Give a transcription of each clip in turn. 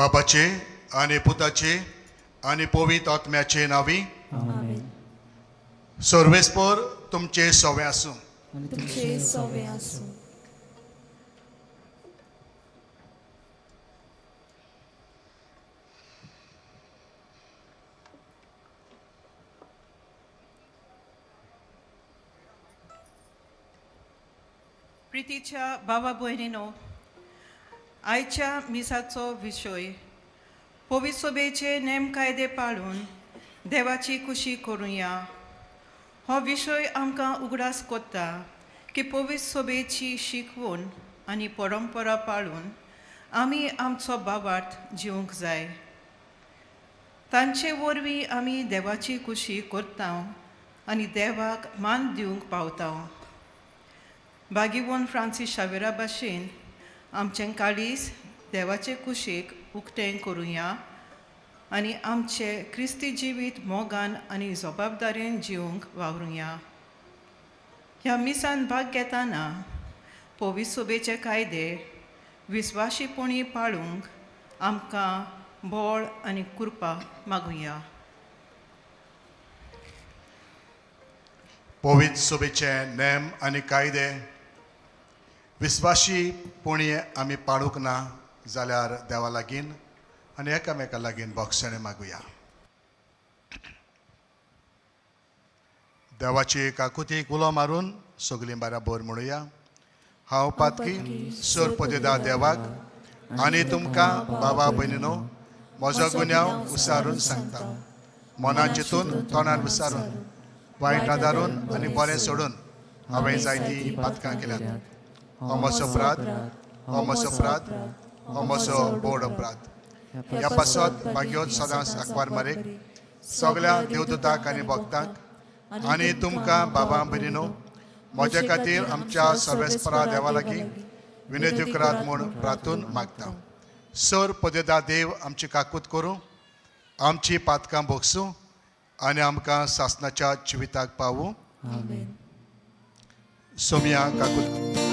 बापाचे आणि पुताचे आणि पवित्र आत्म्याचे नावी आमेन. सर्वेस्पर तुमचे सवे आसूं. तुमचे सवे आसूं. प्रितीच्या भावा भयणीनो, आयच्या मिसाचो विशय पवित्र सभेचे नेम कायदे पाळून देवाची खुशी करुया. हो विशय आमकां उगडास कोत्ता की पवित्र सभेची शिकवण आनी परंपरा पाळून आमी आमचो भावार्थ जिवंक जाय. तांचे वरवीं आमी देवाची खुशी करता आनी देवाक मान दिवंक पावता. बागीवोन फ्रांसीस शावेरा भाशेन आमचें काळीज देवाचे कुशीक उक्तें करुया आनी आमचे क्रिस्ती जिवीत मोगान आनी जबाबदारेन जिवंक वावरुया. ह्या मिसान भाग घेतना पवित्र सभेचे कायदे विस्वाशीपणी पाळूंक आमकां बळ आनी कृपा मागुया. पवित्र सभेचे नेम आनी कायदे विस्वाशीपणी आमी पाळूंक ना जाल्यार देवा लागीं आनी एकामेका लागीं बोगसणे मागुया. देवाची काकुतीक उलो मारून सगलीं बराबर म्हणुया. हांव पातकी सर पदेदा देवाक आनी तुमकां बाबा भयणीनो म्हजो गुन्यांव उसारून सांगता. मनान चिंतून तोंडान विचारून वायट आदारून आनी बरें सोडून हांवें जायतीं पातकां केल्यात. हो म्हजो अपराध, हो म्हजो अपराध, हो म्हजो बोड अपराध. ह्या पासत भाग्योत सदांच आंकवार मारेक सगळ्या देवदूतांक आनी भक्तांक आनी तुमकां बाबा भयणीनो म्हजे खातीर आमच्या सर्वेस्परा देवा लागीं विनंती करात म्हूण प्रार्थून मागता. सर पदेदा देव आमची काकूत करूं, आमची पातकां भोगसूं आनी आमकां सासणाच्या जिविताक पावूं. आमेन. Saumya काकूत.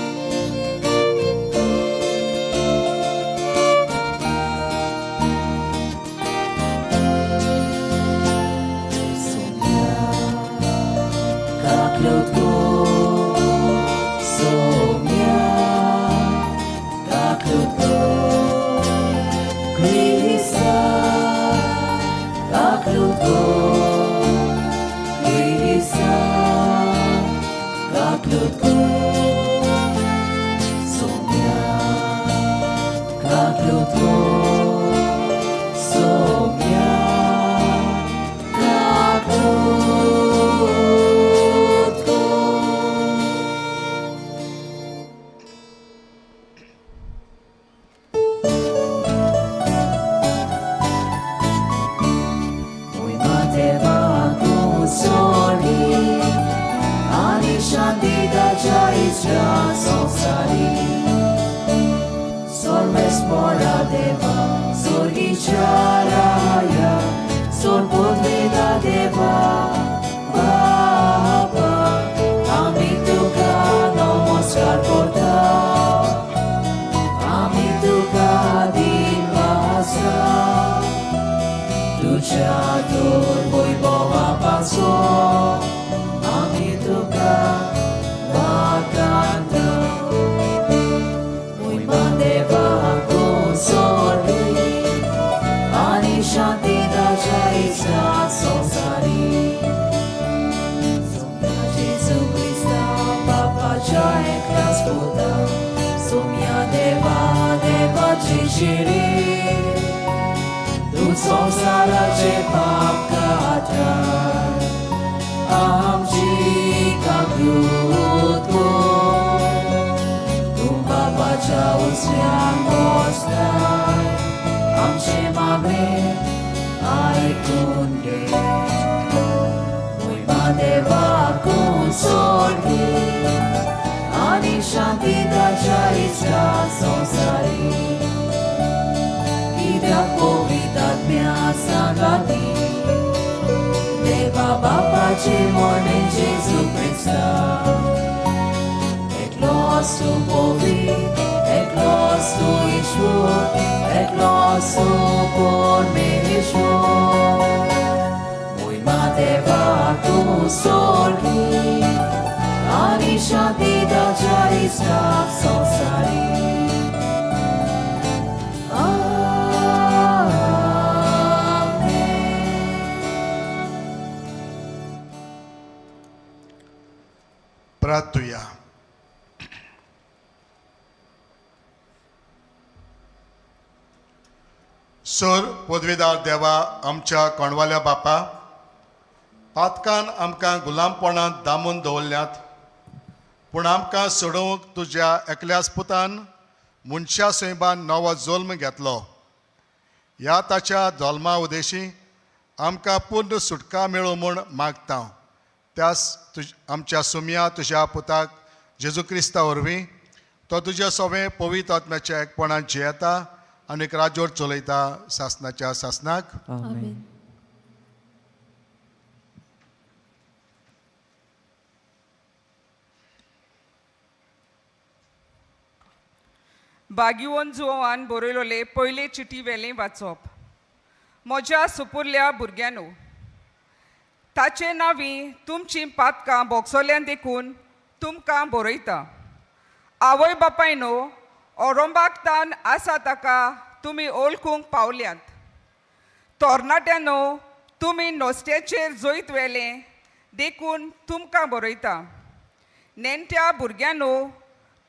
Gesù Cristo, et los tu povi Ecloso por Meshua, muy mateva tu sorgi, ani shantida charista sonsari. प्रार्थूया. सर पदवीदार देवा, आमच्या कोणवाल्या बापा, पातकान आमकां गुलामपणांत दामून दवरल्यात, पूण आमकां सोडूंक तुज्या एकल्याच पुतान मनशा सैबान नवो जल्म घेतलो. ह्या ताच्या जल्मा उदेशी आमकां पूर्ण सुटका मेळो म्हूण मागता. त्याच आमच्या सुमया तुज्या पुताक जेजू क्रिस्ता वरवीं तो तुजें सवें पवित्र आत्म्याच्या एकपणान जियेता आनी राज्योर चलयता सासणाच्या सासणाक. आमेन. बागिवोन जुवान बरयलोले पयले चिटी वेलें वाचप. म्हज्या सुपुर्ल्या भुरग्यानो, ताचे नांवी तुमचीं पातकां बोगसोल्यान देखून तुमकां बरयता. आवय बापायनो, ओरोंबाक तान आसा ताका तुमी ओळखूंक पावल्यात. तरणाट्यानो, तुमी नुस्त्याचेर जोयत वेलें देखून तुमकां बरयता. नेणट्या भुरग्यानो,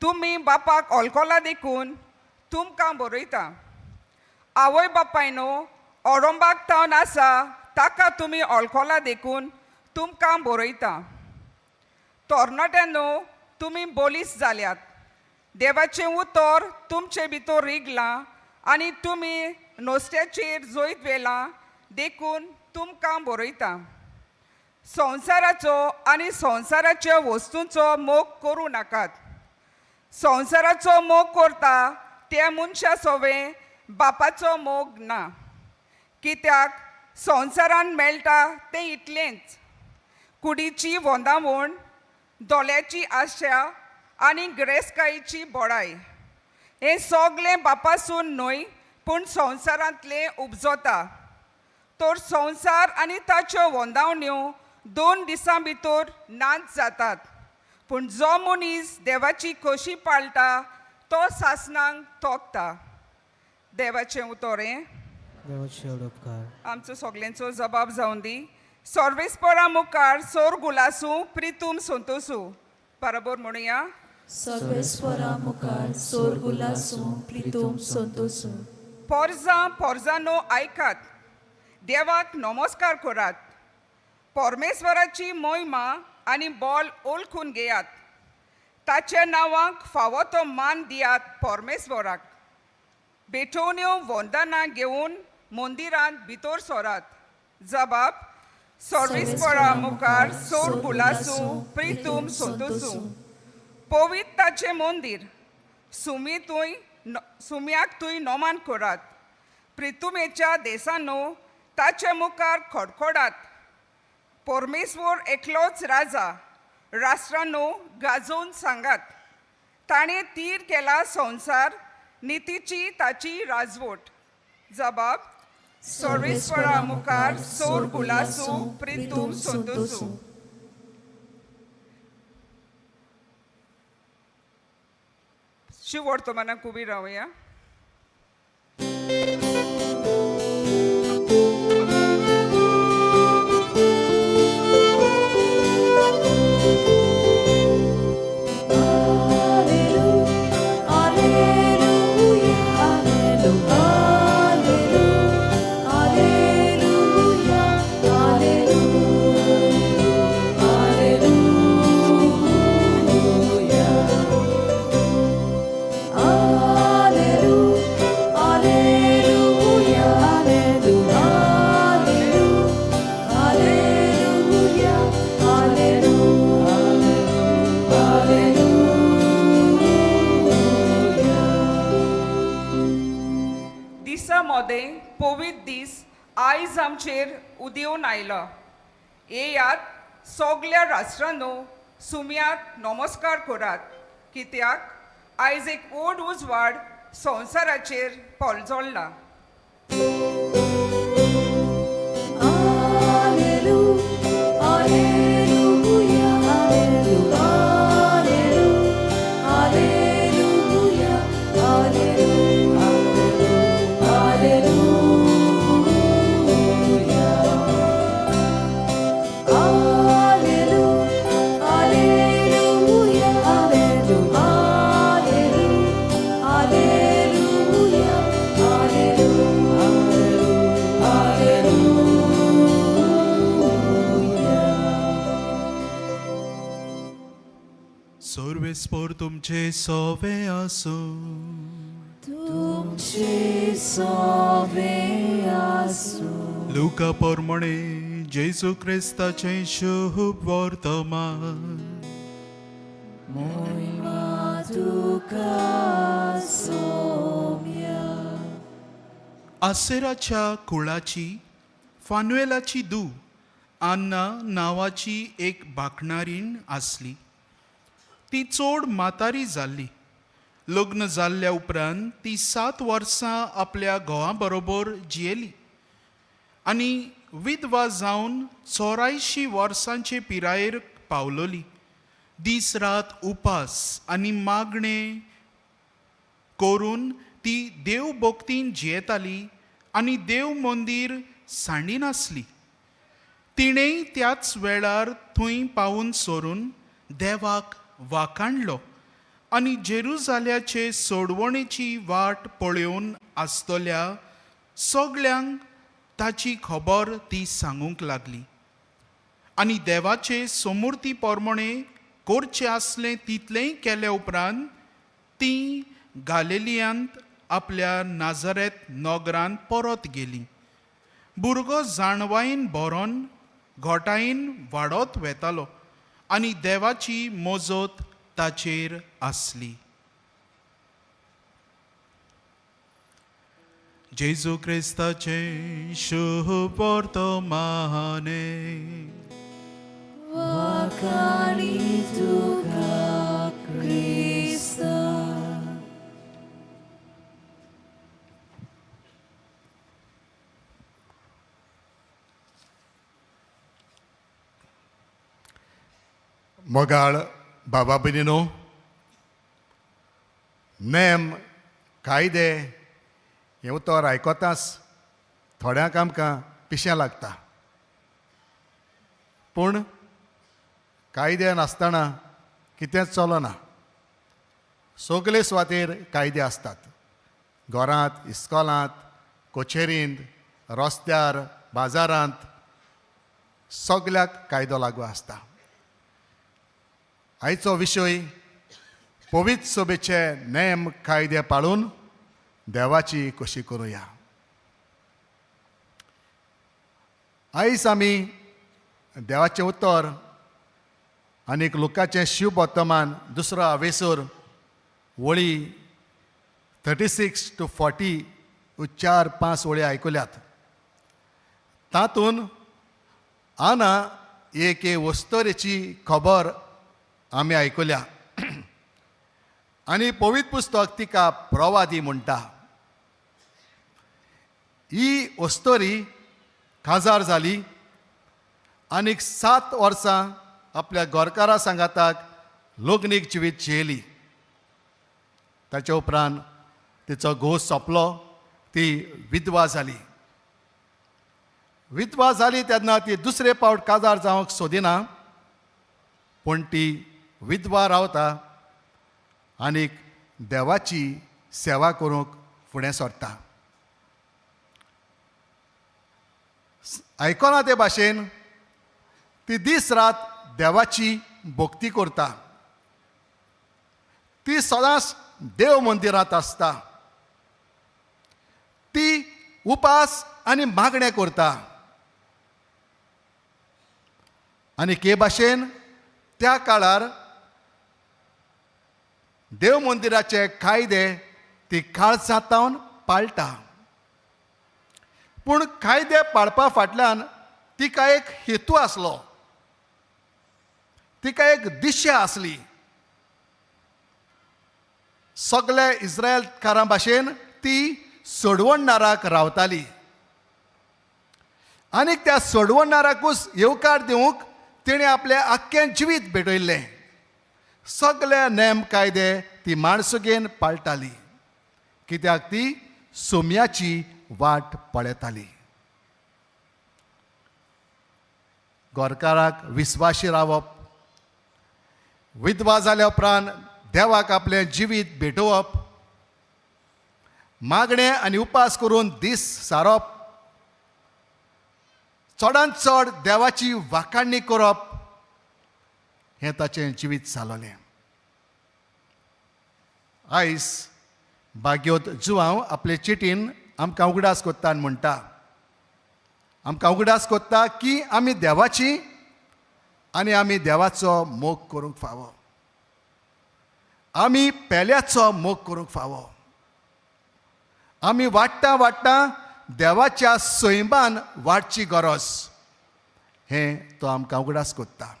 तुमी बापाक ओळखला देखून तुमकां बरयता. आवय बापायनो, ओरोंबाक तावन आसा ताका तुमी ओळखला देखून तुमकां बरयता. तरणाट्यानो, तुमी बोलीस जाल्यात. देवाचें उतर तुमचे भितर रिगलां आनी तुमी नुस्त्याचेर जोयत वेलां देखून तुमकां बरयता. संवसाराचो आनी संवसाराच्या वस्तूंचो मोग करूं नाकात. संवसाराचो मोग करता त्या मनशा सवें बापाचो मोग ना. कित्याक संवसारान मेळटा तें इतलेंच, कुडीची वोंदावण, दोल्याची आशा आनी गिरेस्तकायेची बोडाय. हें सगलें बापासून न्हय पूण संवसारांतलें उपजता. तर संवसार आनी ताच्यो वोंदावण्यो 2 दिसां भितर नाच जातात. पूण जो मनीस देवाची खोशी पाळटा तो सासणांक तोखता. देवाचें उतोरें. आमचो सगल्यांचो जबाब जावन दी. सर्वेस्परा मुखार सोर गुलासू प्रितूम संतोसू. बरोबर म्हणुया. सर्वेस्परा मुखार सोर गुलासू प्रितूम संतोसू. पोरजानो आयकात. देवाक नमस्कार करात. परमेश्वराची महिमा आनी बोल ओळखून घेयात. ताच्या नांवाक फावो तो मान दियात परमेश्वराक. बेठोवण्यो वंदनां घेवन मंदिरांत भितर सोरात. जबाब. सर्वेस्परा मुखार सोर गुलासू प्रितूम संतोसू. पवित्र ताचें मंदिर. सुम्याक तुय नोमान करात. प्रितुमेच्या देसानो ताच्या मुखार खडखडात. परमेश्वर एकलोच राजा. राष्ट्रांनो गाजोवन सांगात. ताणें तीर केला संवसार, नितीची ताची राजवट. जबाब. सर्वेस्परा मुखार सोर गुलासू प्रितूम संतोसू. शिव वर्तमानाक उबी रावया. पवित्र दीस आयज आमचेर उदेवून आयला. येयात सगल्या राष्ट्रांनो सुम्याक नमस्कार करात. कित्याक आयज एक व्हड उजवाड संवसाराचेर पोलजोडला. सर्वेस्पर तुमचे सोवे आसू. तुमचे सोवे आसू. लुका पोरमणे जेजू क्रिस्ताचे शुभ वर्तमान. महिमा तुका सौम्य. आसेराच्या कुळाची फानुएलाची धूव आन्ना नांवाची एक भाकणारीण आसली. ती चोड म्हातारी जाल्ली. लग्न जाल्ल्या उपरांत ती 7 वर्सां आपल्या घोवा बरोबर जियेली आनी विधवा जावन 84 वर्सांचे पिरायेर पावलोली. दीस रात उपास आनी मागणें करून ती देव भोक्तीन जियेताली आनी देव मंदीर सांडिनासली. तिणेंय त्याच वेळार थंय पावून सोरून देवाक वाखाणलो आनी जेरुजाल्याचे सोडवणेची वाट पळोवन आसतल्या सगल्यांक ताची खबर ती सांगूंक लागली. आनी देवाचे समूर्ती पोरमणे करचें आसलें तितलेंय केल्या उपरांत ती गालिलियांत आपल्या नाजरेत नगरांत परत गेली. भुरगो जाणवायेन बरोन घोटायेन वाडत वेतालो आनी देवाची मोजत ताचेर आसली. जेजू क्रिस्ताचे शुभ वर्तमाने. वाखाणी तुका क्रिस्ता. मोगाळ बाबा भयणीनो, नेम कायदे हे उतर आयकोताच थोड्यांक आमकां पिशें लागता. पूण कायदे नासतना कितेंच चलना. सगले सुवातेर कायदे आसतात. घरांत, इस्कॉलांत, कोचेरींत, रस्त्यार, बाजारांत सगल्याक कायदो लागू आसता. आयचो विशय पवित्र सभेचे नेम कायदे पाळून देवाची खोशी करुया. आयज आमी देवाचें उतर आनीक लुकाचें शुभ वर्तमान दुसरो आवेसूर वळी 36 to 40 4-5 वळी आयकुल्यात. तातूंत आना एक वस्तरेची खबर आमी आयकुल्या आनी पवित्र पुस्तक तिका प्रवादी म्हणटा. ही वस्तोरी काजार जाली आनीक 7 वर्सां आपल्या घरकारा सांगाताक लग्नीक जिवीत जियेली. ताच्या उपरांत तिचो घोस सोंपलो. ती विधवा जाली. विधवा जाली तेन्ना ती दुसरे फावट काजार जावंक सोदिना. पूण ती विधवा रावता आनीक देवाची सेवा करूंक फुडें सरता. आयकना ते भाशेन ती दीस रात देवाची भक्ती करता. ती सदांच देव मंदिरांत आसता. ती उपास आनी मागणें करता. आनी के भाशेन त्या काळार देव मंदिराचे कायदे ती काळजांतावन पाळटा. पूण कायदे पाळपा फाटल्यान तिका एक हेतू आसलो. तिका एक दिशा आसली. सगळे इस्रायलकारां भाशेन ती सोडवणदाराक रावताली. आनी त्या सोडवणदाराकूच येवकार दिवंक तिणें आपलें आख्खें जिवीत भेटयल्लें. सगळे नेम कायदे ती माणसुगेन पाळटाली, कित्याक ती सोम्याची वाट पळयताली. गोरकाराक विस्वाशी रावप, विधवा जाल्या उपरांत देवाक आपलें जिवीत भेटोवप, मागणें आनी उपास करून दीस सारप, चडांत चड देवाची वाखाणणी करप, हें ताचें जिवीत जालोलें. आयज भाग्योत जुवांव आपले चिटीन आमकां उगडास कोत्ता आनी म्हणटा, आमकां उगडास कोत्ता की आमी देवाची आनी आमी देवाचो मोग करूंक फावो. आमी पेल्याचो मोग करूंक फावो. आमी वाडटा वाडटा देवाच्या सैमान वाडची गरज, हें तो आमकां उगडास कोत्ता.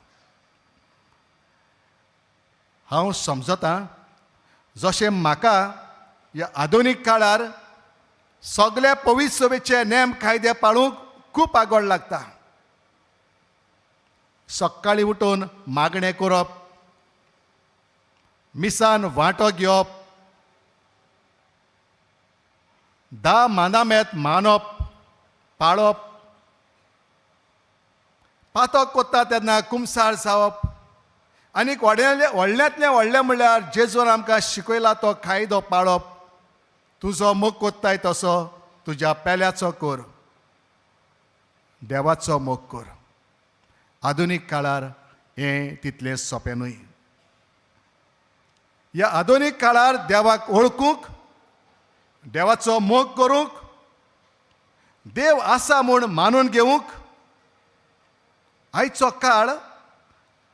हांव समजतां जशें म्हाका ह्या आधुनीक काळार सगळे पवित्र सभेचे नेम कायदे पाळूंक खूब आवड लागता. सकाळीं उठून मागणें करप, मिसान वांटो घेवप, 10 मानामेत मानप, पाळप, पातक कोत्ता तेन्ना कुमसार जावप, आनी व्हडल्यांतलें व्हडलें म्हणल्यार जेजून आमकां शिकयला तो कायदो पाळप. तुजो मोग कोत्ताय तसो तुज्या पेल्याचो कर, देवाचो मोग कर. आधुनीक काळार हें तितलें सोंपें न्हय. ह्या आधुनीक काळार देवाक वळखूंक, देवाचो मोग करूंक, देव आसा म्हूण मानून घेवंक आयचो काळ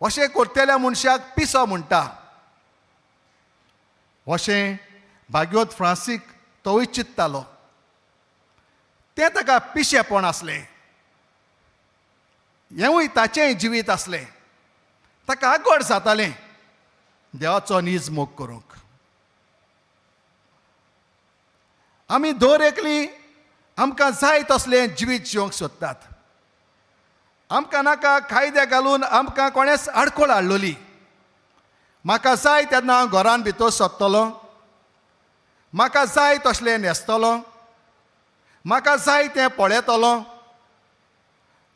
अशें करतल्या मनशाक पिसो म्हणटा. अशें भाग्योत फ्रांसीक तोय चिंत्तालो. तें ताका पिशेपण आसलें. हेंवूय ताचेंय जिवीत आसलें. ताका आगोड जातालें देवाचो नीज मोग करूंक. आमी दर एकली आमकां जाय तसलें जिवीत जिवंक सोदतात. आमकां नाका कायदे घालून आमकां कोणेच आडखळ हाडलोली. म्हाका जाय तेन्ना हांव घरान भितर सोदतलो, म्हाका जाय तसलें न्हेसतलो, म्हाका जाय तें पळयतलो,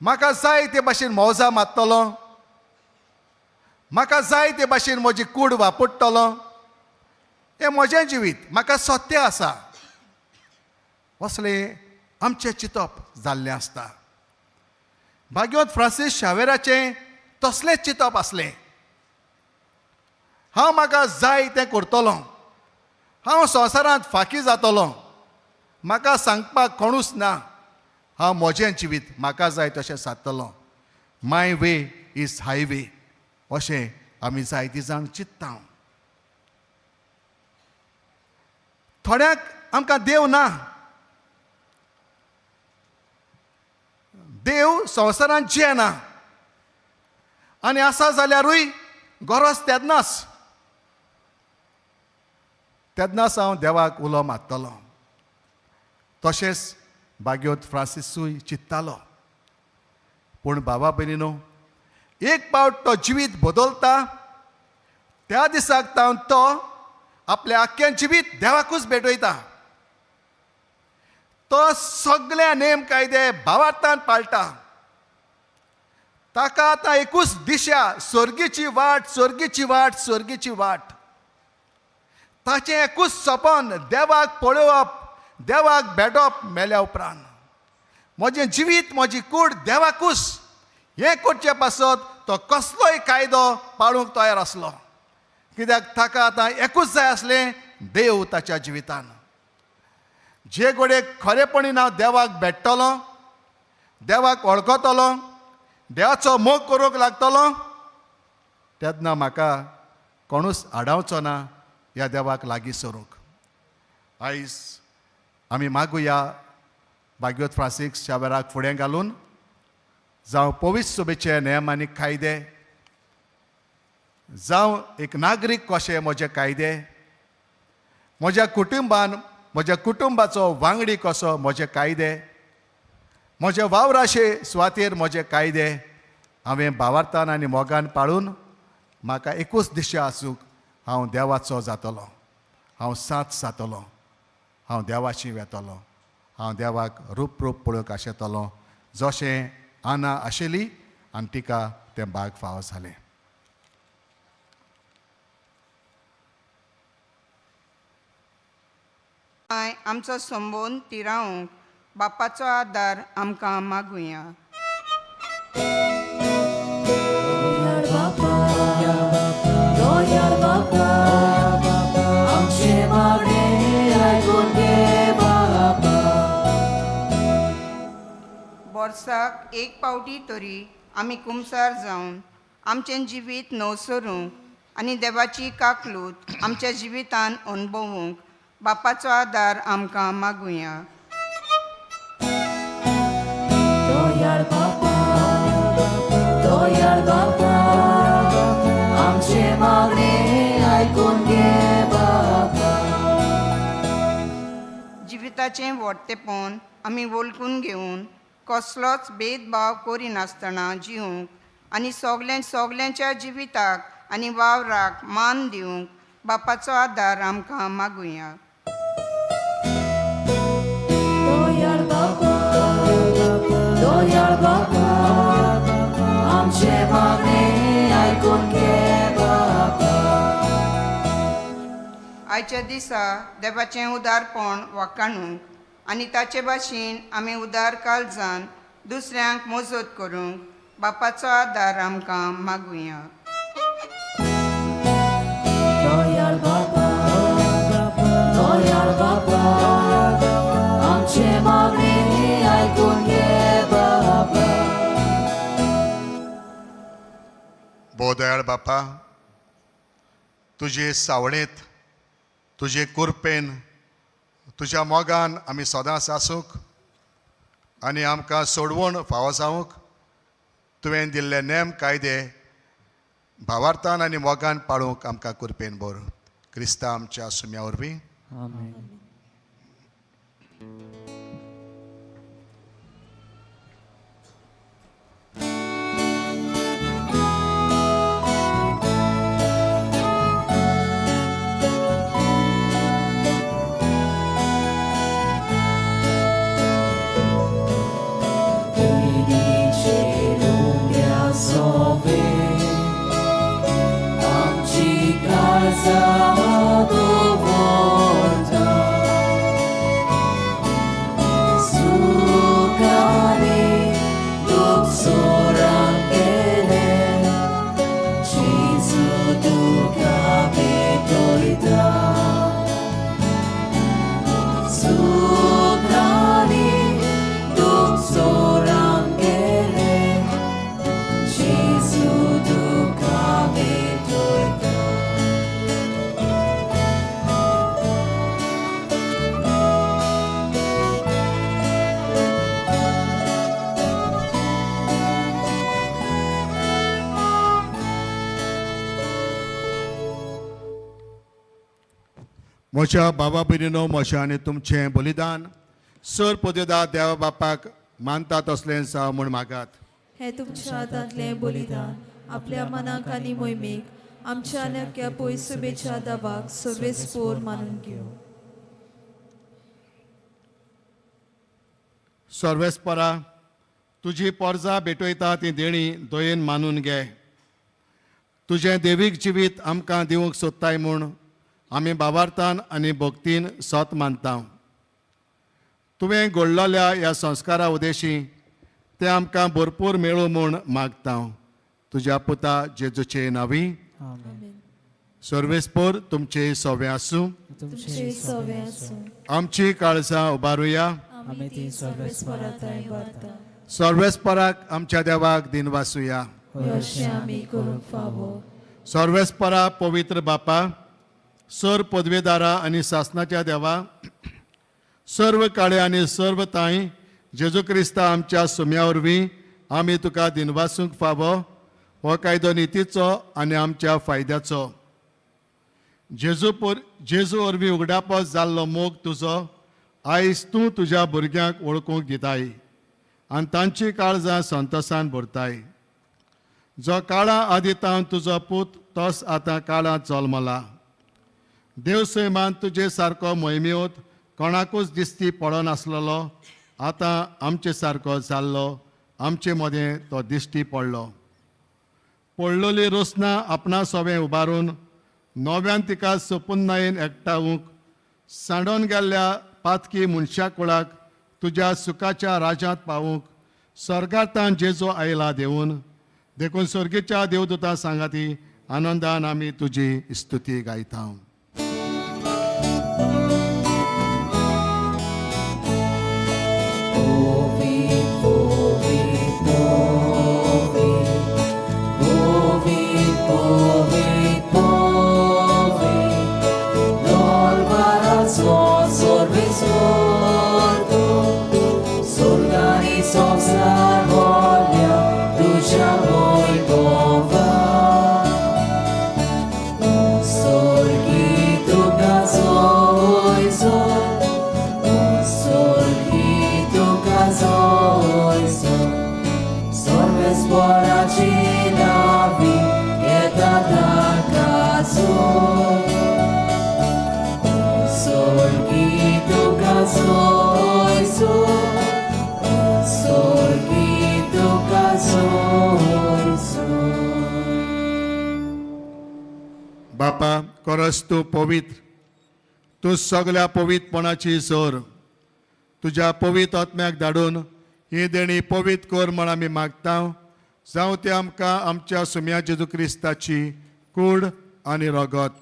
म्हाका जाय ते भाशेन मौजां मारतलो, म्हाका जाय ते भाशेन म्हजी कूड वापरतलो. हें म्हजें जिवीत, म्हाका सत्य आसा असलें आमचें चिंतप जाल्लें आसता. भाग्योत फ्रांसीस शावेराचें तसलेंच चिंतप आसलें. हांव म्हाका जाय तें करतलों, हांव संवसारांत फाकी जातलों, म्हाका सांगपाक कोणूच ना, हांव म्हजें जिवीत म्हाका जाय तशें सादतलों. माय वे इज हायवे अशें आमी जायतीं जाण चिंत्ता. थोड्यांक आमकां देव ना. देव संवसारांत जियेना आनी आसा जाल्यारूय गरज तेन्नाच हांव देवाक उलो मारतलों. तशेंच भाग्योत फ्रांसीसूय चिंत्तालो. पूण बाबा भयणीनो, एक पावट तो जिवीत बदलता त्या दिसाक तो आपलें आख्खें जिवीत देवाकूच भेटयता. तो सगळे नेम कायदे भावार्थान पाळटा. ताका आतां एकूच दिशा, स्वर्गीची वाट, स्वर्गीची वाट, स्वर्गीची वाट. ताचें एकूच सपन देवाक पळोवप, देवाक भेटप मेल्या उपरांत. म्हजें जिवीत, म्हजी कूड देवाकूच, हें करचे पासत तो कसलोय कायदो पाळूंक तयार आसलो. कित्याक ताका आतां एकूच जाय आसलें, देव ताच्या जिवितान. जे घोडे खरेपणीन हांव देवाक भेटतलो, देवाक वळखतलो, देवाचो मोग करूंक लागतलो, तेन्ना म्हाका कोणूच आडावचो ना ह्या देवाक लागीं सरूंक. आयज आमी मागुया भाग्योत फ्रांसीस शावेराक फुडें घालून जावं पवित्र सभेचे नेम आनी कायदे, जावं एक नागरीक कशे म्हजे कायदे, म्हज्या कुटुंबान म्हज्या कुटुंबाचो वांगडी कसो म्हजे कायदे, म्हज्या वावराशे सुवातेर म्हजे कायदे हांवें भावार्थान आनी मोगान पाळून म्हाका एकूच दिशा आसूंक हांव देवाचो जातलो, हांव साथ जातलो, हांव देवाची वेतलो, हांव देवाक रूप पळोवंक आशेतलो, जशें आना आशिल्ली आनी तिका तें भाग फावो जालें. आमचो संबोध तिरावंक बापाचो आदार आमकां मागुया. Doyar Baba, Doyar Baba, आमचे मागणे आयकून घे बाबा. वर्साक एक पावटी तरी आमी कुमसार जावन आमचें जिवीत नवसरूंक आनी देवाची काकलूत आमच्या जिवितान अणभवूंक बापाचो आदार आमकां मागुया. Doyar Baba, Doyar Baba, आमचे मागणे आयकून घे बाबा. जिविताचें व्हडटेपण आमी वळखून घेवन कसलोच भेदभाव करिनासतना जिवंक आनी सगल्यांच्या जिविताक आनी वावराक मान दिवंक बापाचो आदार आमकां मागुया. Doyar Baba, Doyar Baba, आमचे मागणे आयकून घे बाबा. आयच्या दिसा देवाचें उदारपण वाखाणूंक आनी ताचे भाशेन आमी उदार काळजान दुसऱ्यांक मजत करूंक बापाचो आदार आमकां मागुया. Doyar Baba, Doyar Baba, आमचे मागणे आयकून घे बाबा. बोदयाळ बापा, तुजे सावळेंत, तुजे कुरपेन, तुज्या मोगान आमी सदांच आसूंक आनी आमकां सोडवून फावो जावंक तुवें दिल्ले नेम कायदे भावार्थान आनी मोगान पाळूंक आमकां कुरपेन बोर. क्रिस्ता आमच्या सुम्या वरवीं. आमची काळजां दवरता, सूख आनी दूख सोराक गेले, जेजू तुका भेटयता. सूख आनी दूख सोराक गेले, जेजू तुका भेटयता. म्हज्या बाबा भयणीनो, म्हजें आनी तुमचें बलिदान सर पोदेदा देवा बापाक मानता तसलें जावं म्हूण मागात. हे तुमच्या हातांतलें बलिदान आपल्या मनाक आनी मोहिमेक आमच्या नक्या पयसुबेच्या दाबाक सर्वेस्पोर मानून घेव. सर्वेस्परा, तुजी पोरजां भेटयता ती देणी दोयेन मानून घे. तुजें देवीक जिवीत आमकां दिवंक सोदताय म्हूण आमी भावार्थान आनी भक्तीन सत मानता. तुवें घडलेल्या ह्या संस्कारा उदेशी ते आमकां भरपूर मेळूं म्हूण मागता. तुज्या पुता जेजूचे नांवी. सर्वेस्पोर तुमचे सवे आसूं. तुमचे सवे आसूं. आमची काळजां उबारुया. आमी ती सर्वेस्पराताय वारता. सर्वेस्पराक आमच्या देवाक दिनवासुया. अशें आमी करूंक फावो. सर्वेस्परा पवित्र बापा, सर पदवेदारा आनी सासणाच्या देवा, सर्व काळे आनी सर्व ताई जेजू क्रिस्ता आमच्या सुम्या वरवीं आमी तुका दिनवासूंक फावो. हो कायदो नितीचो आनी आमच्या फायद्याचो. जेजू वरवीं उगडापच जाल्लो मोग तुजो आयज तूं तुज्या भुरग्यांक वळखूंक दिताय आनी तांची काळजां संतोशान भरताय. जो काळा आदितान तुजो पूत तोच आतां काळांत जल्मला. देव सैमान तुजे सारको मोहिमेंत कोणाकूच दिसती पडनासलेलो आतां आमचे सारको जाल्लो, आमचे मदें तो दिश्टी पडलो. पडलेली रोसना आपणा सोबे उबारून नव्यान तिका सोपून नायेन एकठांवूंक सांडोन गेल्ल्या पातकी मनशा कुळाक तुज्या सुखाच्या राज्यांत पावूंक स्वर्गांतान जेजू आयला देऊन देखून स्वर्गीच्या देवदूतां सांगाती आनंदान आमी तुजी स्तुती गायता. बापा, खरोच तूं पवित्र, तूं सगळ्या पवित्रपणाची सोर. तुज्या पवित्र आत्म्याक धाडून ही देणी पवित्र कर म्हण आमी मागता. जावं ते आमकां आमच्या सुम्या जेजू क्रिस्ताची कूड आनी रगत.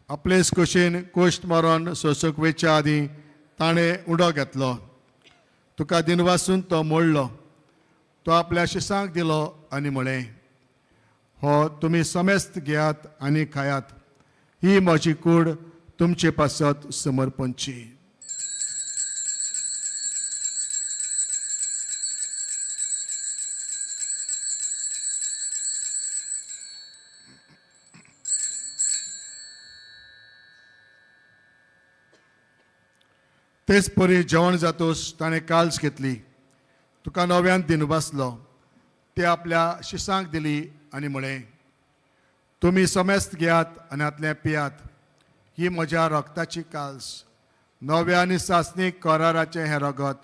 आपलेच कुशीन कुश्ट मरण सोंसूंक वयच्या आदीं ताणें उडो घेतलो. तुका दिनवासून तो मोडलो. तो आपल्या शिसांक दिलो आनी म्हळें, हो तुमी समेस्त घेयात आनी खायात. ही म्हजी कूड तुमचे पासत समर्पणची. तेच परी जेवण जातूस ताणें काल्स घेतली. तुका नव्यान दिनवासलो. ते आपल्या शिसांक दिली आनी म्हळें, तुमी समेस्त घेयात आनी हातलें पियात. ही म्हज्या रगताची काल्स, नव्या आनी सासणीक कराराचें हें रगत,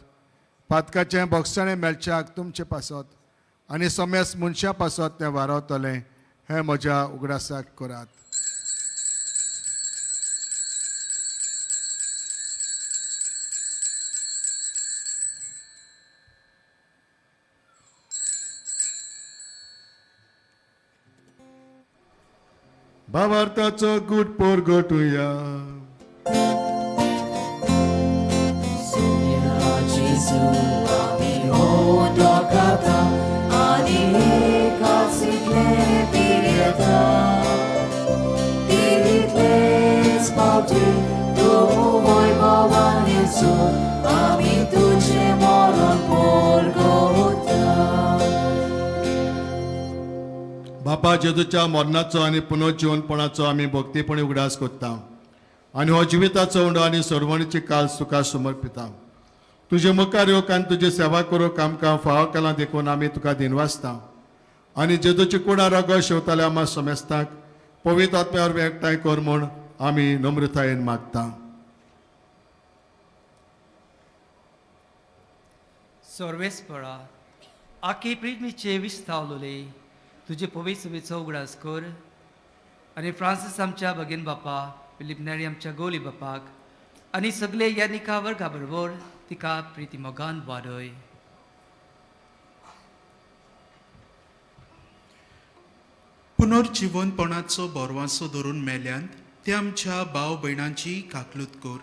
पातकाचें भोगसणें मेळच्याक तुमचे पासत आनी समेस्त मनशां पासत तें वारवतलें. हें म्हज्या उगडासाक करात. भावार्थाचो गूट पोर गोटुया. बापा, जेजूच्या मरणाचो आनी पुनर्जीवनपणाचो आमी भक्तीपणी उगडास करता आनी हो जिविताचो उंडो आनी सर्वणीची काल्स तुका समर्पिता. तुजे मुखार येवक आनी तुजी सेवा करूंक आमकां फावो केलां देखून आमी तुका दिनवासता आनी जेजूची कुडा रगत शेवताल्या आमा समेस्ताक पवित्र आत्म्यावर एकठांय कर म्हूण आमी नम्रतायेन मागता. सर्वेस्परा आखी प्रितीचे विस्तावलोले तुजे पवित्र सभेचो उगडास कर आनी फ्रांसीस आमच्या भगीन बापा, फिलीप नॅरी आमच्या गोली बापाक आनी सगळे यानिका वर्गा बरोबर तिका प्रिती मोगान वाडय. पुनर्जीवनपणाचो बोरवांसो धरून मेल्यांत ते आमच्या भाव भयणांची काकलूत कर.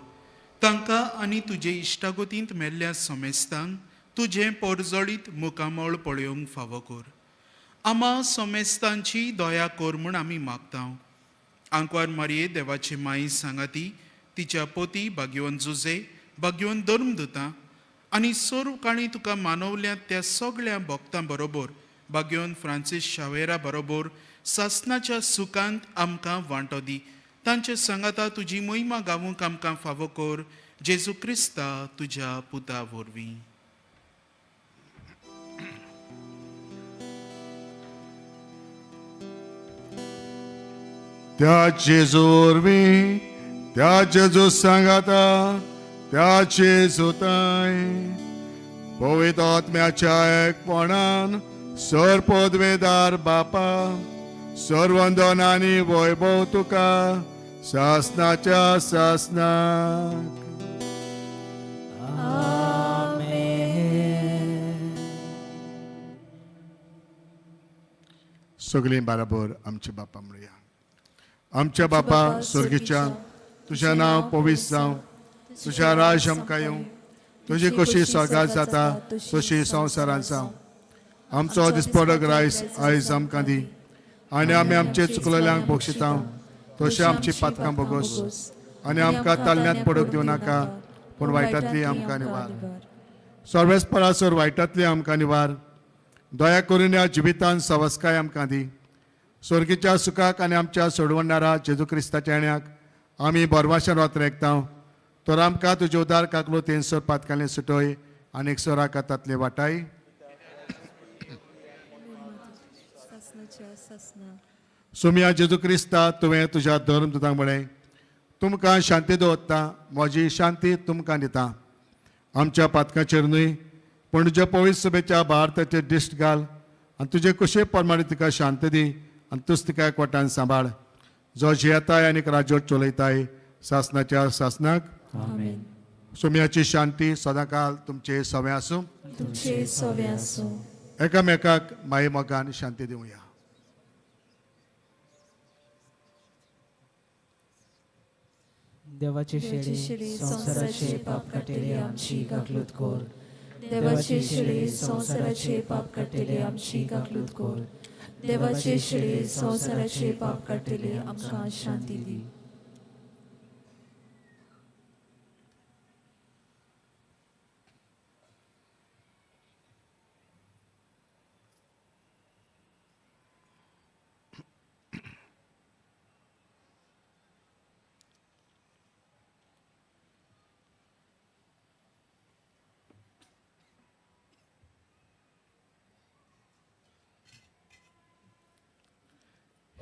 तांकां आनी तुजे इश्टागोतींत मेल्ल्या समेस्तांक तुजें पोरजोळीत मुखामळ पळयोवंक फावो कर. आमा समेस्तांची दया कर म्हूण आमी मागता. आंकवार मारये देवाची माई सांगाती, तिच्या पोती भाग्यवन जुजे, भाग्यवन धर्मदूतां आनी सर्व काणी तुका मानवल्या त्या सगळ्या भक्तां बरोबर भाग्यवन फ्रांसीस शावेरा बरोबर सासनाच्या सुखांत आमकां वांटो दी. तांचे सांगाता तुजी महिमा गावूंक आमकां फावो कर. जेजू क्रिस्ता तुज्या पुता वरवीं. त्या जेजू वरवीं त्या जेजू सांगाता त्या जेजूताय पवित्र आत्म्याच्या एकपणान सर पदवेदार बापा सर्वंदन आनी वैभव तुका सासनाच्या सासनाक. सगळीं बराबर आमचे बापा म्हणया. आमच्या बापा स्वर्गीच्या तुझें नांव पवित्र जावं. तुझ्या राज आमकां येवं. तुजी कशी सगात जाता तशी संवसारांत जावं. आमचो दिसपडक रायस आयज आमकां दी. आनी आमी आमचे चुकलेल्यांक बक्षिता तशें आमची पातकां बोगोस. आनी आमकां तालण्यांत पडूंक दिवं नाका पूण वायटांतली आमकां निवार. सर्वेस्परासोर वायटांतली आमकां निवार. दया करून ह्या जिवितांत सवस्काय आमकां दी. स्वर्गीच्या सुखाक आनी आमच्या सोडवणारा जेजू क्रिस्ताच्या येण्याक आमी बरवाशान वातरेकता. तर आमकां तुजे उदार काकलो 300 पातकांनी सुटोय आनी 100 राकातांतले वाटाय. सुमिया जेजू क्रिस्ता तुवें तुज्या धर्मदुतांक म्हळें तुमकां शांती दवरता म्हजी शांती तुमकां दिता. आमच्या पातकांचेर न्हय पूण तुज्या पवित्र सभेच्या भारताचेर दिश्ट घाल आनी तुजे कुशे प्रमाणे तिका शांती दी आनी तुज तिका एकवटान सांबाळ. जो जियेताय आनी राज्योट चलयताय सासनाच्या सासनाक. सुमयाची शांती सदांकाल तुमचे सवे आसूं. एकामेकाक माये मोगान शांती दिवया. देवाची शेळी संसाराचे पाप काटेले आमची गागलूत कोर. देवाचे शेळी संसाराचे पाप काटेले आमची गागलूत कोर. देवाचे शेळी संसाराचे पाप काटेले आमकां शांती दी.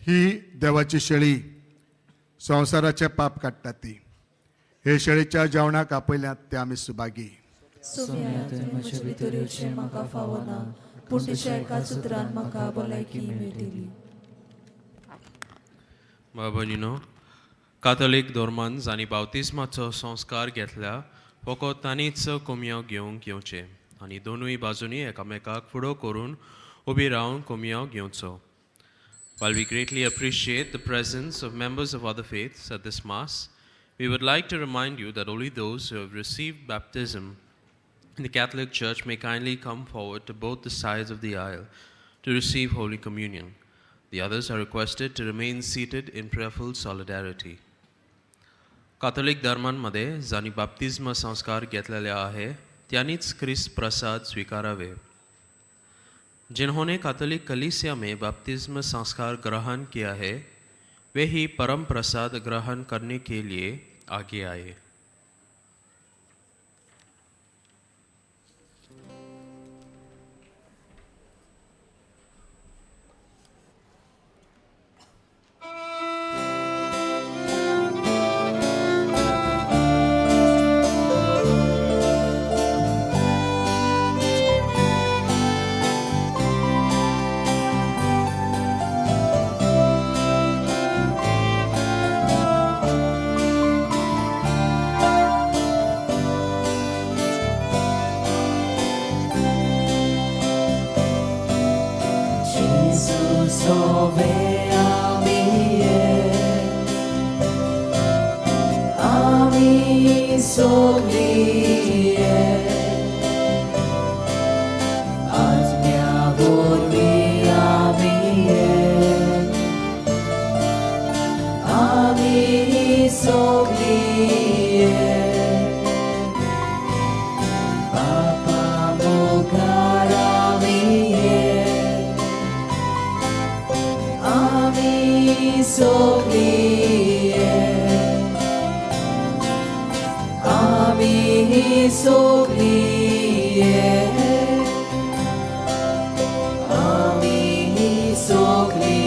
ही देवाची शेळी संवसाराचे पाप काडटा ती. हे शेळीच्या जेवणाक आपयल्यात ते आमी सुभागी. म्हजे भितर येवचें म्हाका फावना पूण तुज्या एकाच उतरान म्हाका भलायकी मेळटली. भगिनीनो, काथोलीक धर्मान जाणी बावतिस्माचो संस्कार घेतल्या फकत तांनीच कोमयो घेवंक येवचे आनी दोनूय बाजूनी एकामेकाक फुडो करून उबी रावन कोमयो घेवचो. While we greatly appreciate the presence of members of other faiths at this Mass, we would like to remind you that only those who have received baptism in the Catholic Church may kindly come forward to both the sides of the aisle to receive Holy Communion. The others are requested to remain seated in prayerful solidarity. Catholic धर्मांमध्ये जानी बाप्तिस्म संस्कार घेतलेले आहे त्यांनीच ख्रिस्त प्रसाद स्वीकारावे. जिन्होंने Catholic कलीसिया में बपतिस्म संस्कार ग्रहण किया है वे ही परम प्रसाद ग्रहण करने के लिए आगे आए. soglie, ami soglie, ami soglie.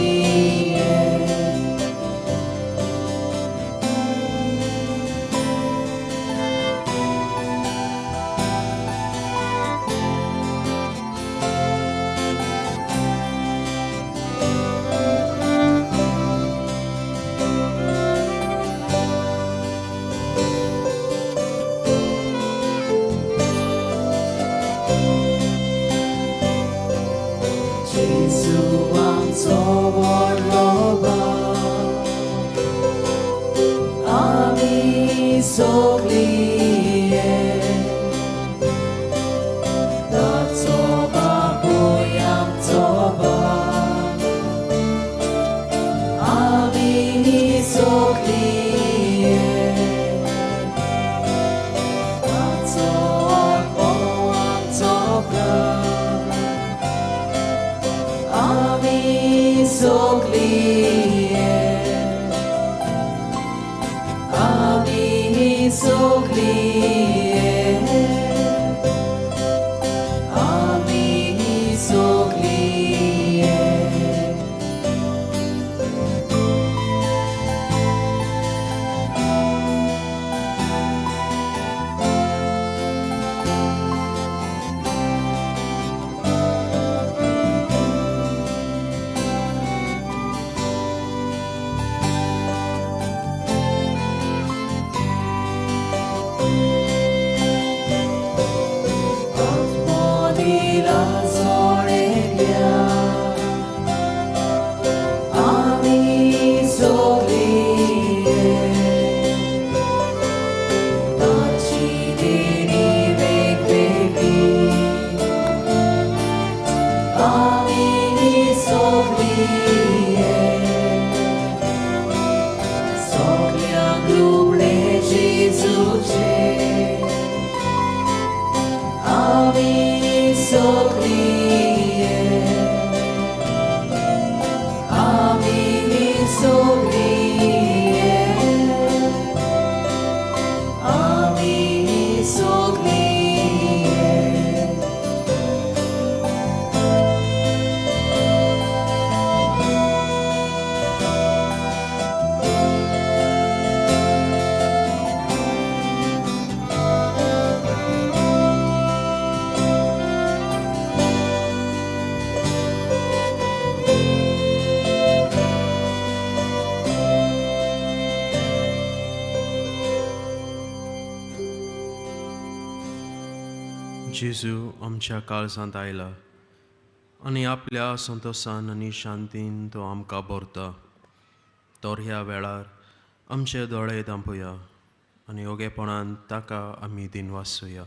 Gesù ang soborloba, ami soglie, dat soba boyang soba, ami soglie, dat soba boyang soba. Ami soglie, ami soglie, ami soglie. जेजू आमच्या काळजांत आयला आनी आपल्या संतोषान आनी शांतीन तो आमकां भरता. तर ह्या वेळार आमचे दोळे धांपया आनी ओगेपणान ताका आमी दिनवासूया.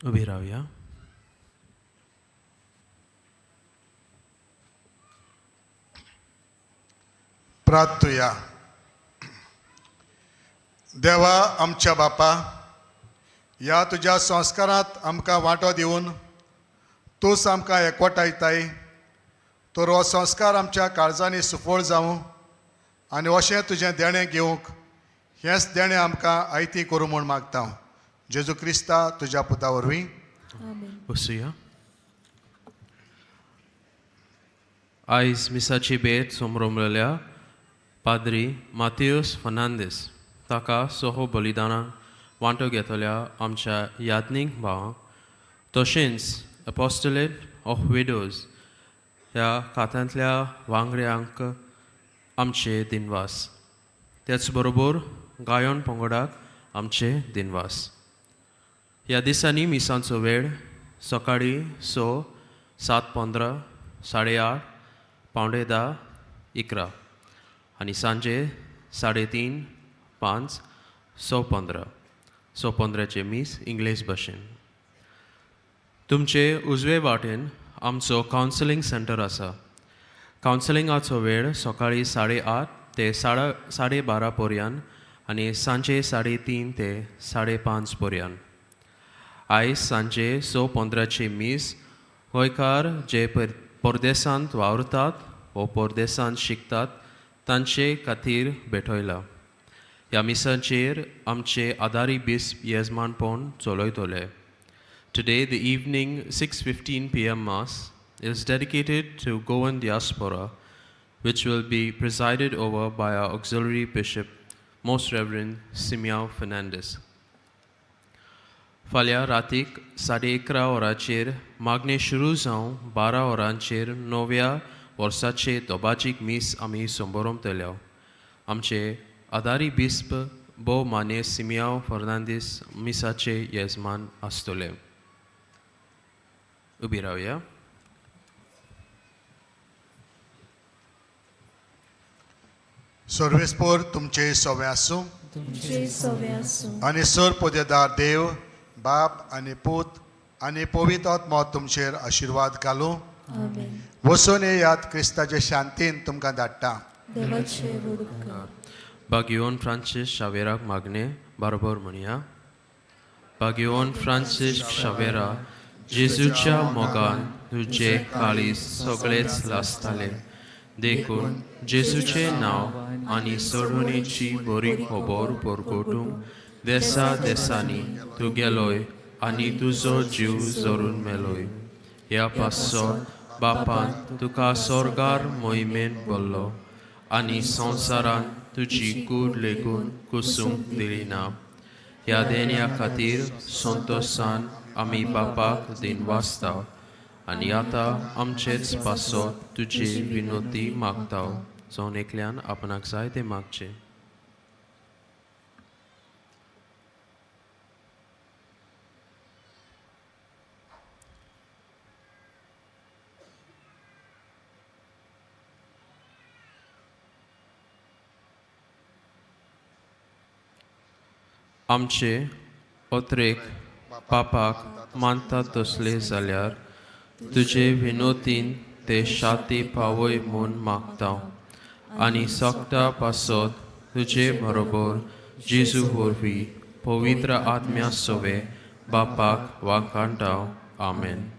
उबी रावया. प्रार्थया. देवा आमच्या बापा, ह्या तुज्या संस्कारांत आमकां वांटो दिवन तूंच आमकां एकवटायताय. तर हो संस्कार आमच्या काळजांनी सुफोळ जावं आनी अशें तुजें देणें घेवंक हेंच देणें आमकां आयती करूं म्हूण मागता. जेजू क्रिस्ता तुज्या पुता वरवीं. बसूया. आयज मिसाची बेत सोमरमलेल्या पाद्री माथियोस फर्नांदीस ताका सोहो बलिदानान वांटो घेतल्या आमच्या यादनीक भावांक तशेंच अपॉस्टलेट ऑफ विडोज ह्या खात्यांतल्या वांगड्यांक आमचे दिनवास. त्याच बरोबर गायन पंगडाक आमचे दिनवास. ह्या दिसांनी मिसांचो वेळ सकाळी 6, 7:15, 8:30, 9:10, 11 आनी सांजे 3:30, 5, 6:15. 6:15चे मीस इंग्लीश भाशेन. तुमचे उजवे वाटेन आमचो कावन्सिलींग सेंटर आसा. कावन्सिलिंगाचो वेळ सकाळी 8:30 ते 12:30 पर्यंत आनी सांजे 3:30 ते 5:30 पर्यंत. आयज सांजे 6:15 मीस गोंयकार जे परदेसांत वावरतात वा परदेसांत शिकतात तांचे खातीर भेटयला. ह्या मिसाचेर आमचे आदारी बिस्प येजमानपण चलयतले. Today, the evening 6:15 p.m. Mass is dedicated to Goan diaspora, which will be presided over by our Auxiliary Bishop, Most Reverend Simeão Fernandes. फाल्यां रातीक 11:30 वरांचेर मागणे सुरू जावन 12 वरांचेर 9व्या वर्साचे दोबाचीक मीस आमी संबोरमतल्या. आमचे आदारी बिस्प भोव माने सिमियाव फर्नांदीस मिसाचे येजमान आसतले. उबी रावया. सर्वेस्पोर तुमचे सवे आसूं तुमचे सवे आसूं. आनी सर पोदेदार देव बाप आनी पूत आनी पवित्र आत्मा तुमचेर आशिर्वाद घालूं. आमेन. वचून येयात क्रिस्ताचे शांतीन तुमकां धाडटा. देवाचे वडकर. बागियोन फ्रांसीस शावेराक मागणे बरोबर म्हणया. बागियोन फ्रांसीस शावेरा, जेजूच्या मोगान तुझे काळीज सगळेच लासताले. देखून जेजूचे नांव आनी सोडवणेची बरी खबर परगटूंक देसा देसांनी तूं गेलोय आनी तुजो जीव जोरून मेलोय. ह्या पासोन बापान तुका स्वर्गार मोहिमेन बोल्लो आनी संवसारान तुजी कूड लेगून कुसूंक दिली ना. ह्या देण्या खातीर संतोशान आमी बापाक दिन वाचता आनी आतां आमचेच पासोन तुजी विनोती मागता. जावन एकल्यान आपणाक जाय ते मागचे. आमचे ओत्रेक पापाक मानतात तसले जाल्यार तुजे विनोतीन ते शाती पावय म्हूण मागता आनी सोगता पासत तुजे बरोबर जेजू वरवीं पवित्र आत्म्या सोवे बापाक वाखाणटा. आमेन.